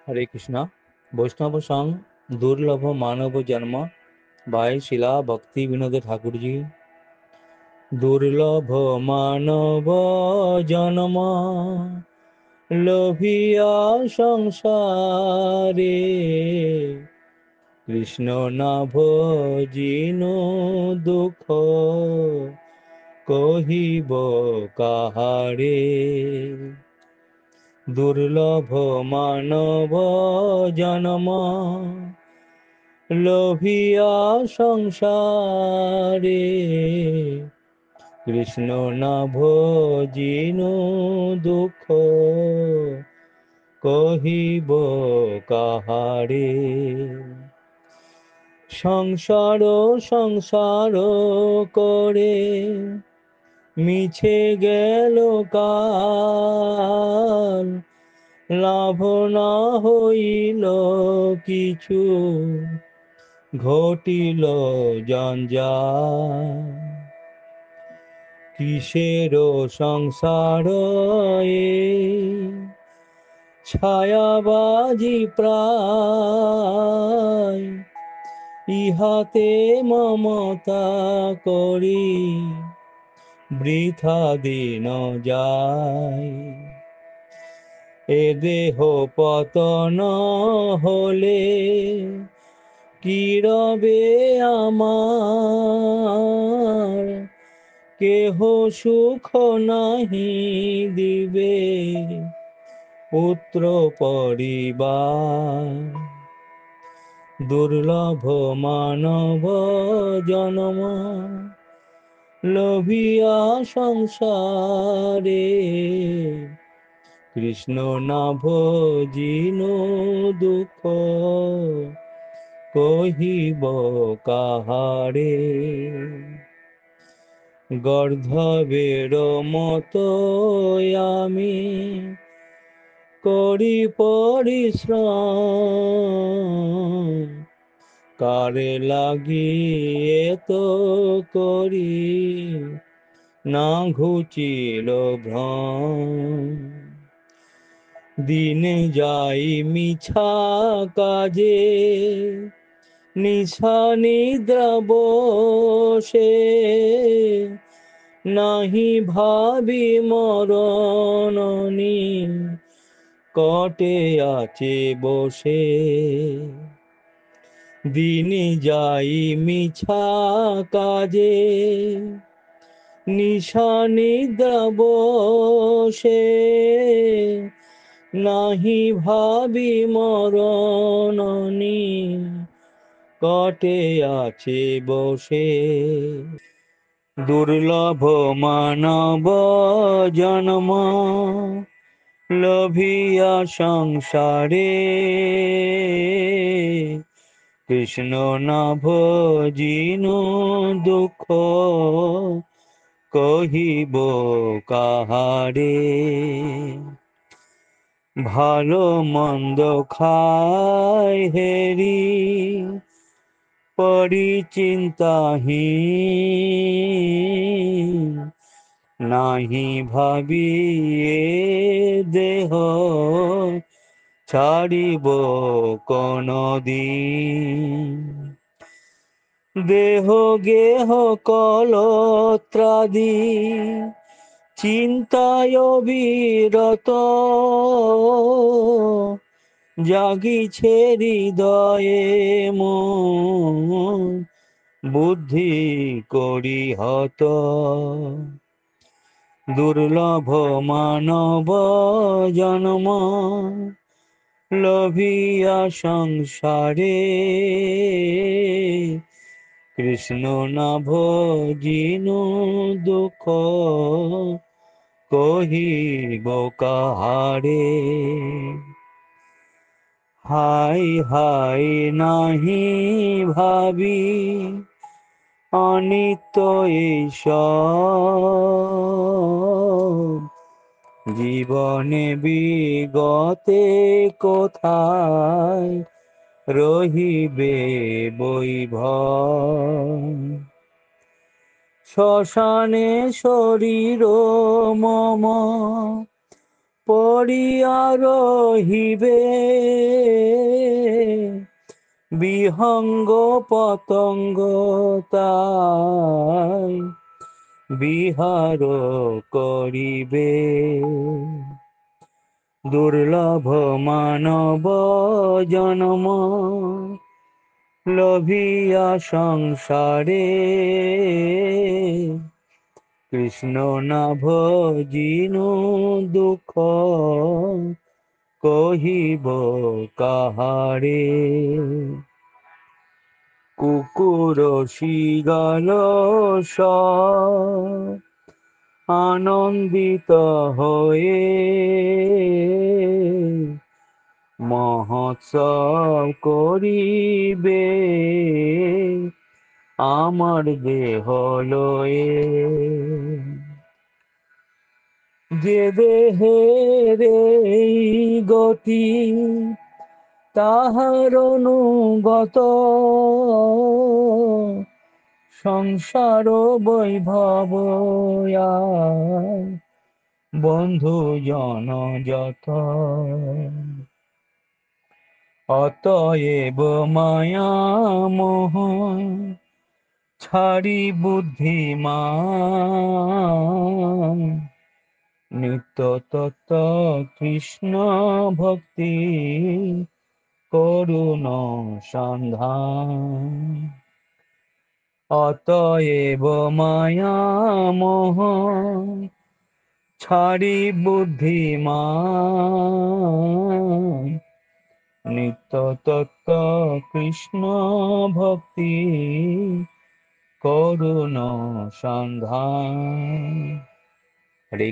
हरे कृष्णा। वैष्णव संग दुर्लभ मानव जन्म बाय शिला भक्ति विनोद ठाकुर जी। दुर्लभ मानव जन्म लोभिया संसारे, कृष्ण ना भजिनो दुख कहिब काहारे। दुर्लभ मानव जन्म लोभिया संसारे, कृष्ण ना भजिनो दुख कहिब काहारे। संसार संसार करे मिछे गेल काल, लाभ ना हইল কিছু ঘটিল জঞ্জাল। কিসের সংসার এ ছায়াবাজি প্রায়, ইহাতে মমতা করি বৃথা দিন যায়। এ দেহ পতন হলে কি রবে আমার, কেহ সুখ নাহি দিবে পুত্র পরিবার। দুর্লভ মানব জন্ম লোভিয়া সংসারে, কৃষ্ণ না ভজিনো দুঃখ কহিব কাহারে। গর্ধবের মতো আমি করি পরিশ্রম, কারে লাগিয়ে তো করি না ঘুচিল ভ্রম। দিনে যাই মিছা কাজে নিশা নিদ্রা বসে, নাহি ভাবি মরণনি কটে আছে বসে। দিনে যাই মিছা কাজে নিশা নিদ্রা বসে, নাহি ভাবি মরণনি কটে আছে বসে। দুর্লভ মানব জন্ম লোভিয়া সংসারে, কৃষ্ণ না ভজিনো দুঃখ কহিব কাহারে। ভালো মন্দ খাই হেরি পরিচিন্তাহীন, নাহি ভাবি এ দেহ ছাড়িব কোনদিন। দেহ গেহ কলত্রাদি চিন্তায় বিরত, জাগিছে হৃদয়ে মন বুদ্ধি করি হত। দুর্লভ মানব জন্ম লোভিয়া সংসারে, কৃষ্ণ না ভজিনো দুঃখ কহিব কাহারে। হাই হাই নাহি ভাবি অনিত্য ঈশ্বর, জীবনে বিগতে কোথায় রহিবে বৈভব। শ্মশানে শরীর মম পড়িয়া রহিবে বিহঙ্গ পতঙ্গ তাই বিহার করিবে। দুর্লভ মানব জন্ম লভিয়া সংসারে কৃষ্ণ না ভজিনু দুঃখ কহিব কাহারে। কুকুর শিগাল সব আনন্দিত হয়ে মহোৎসব করিবে আমার দেহ লয়ে। যে দেহের এই গতি তাহার অনুগত সংসার বৈভব বন্ধু জন যত। অতএব মায়া মোহ ছাড়ি বুদ্ধিমান নিত্য তত্ত্ব কৃষ্ণ ভক্তি করুণ সন্ধান। অতএব মায়া মোহ ছাড়ি বুদ্ধিমান নিত্য তত্ত্ব কৃষ্ণ ভক্তি করুণ সন্ধান। হরে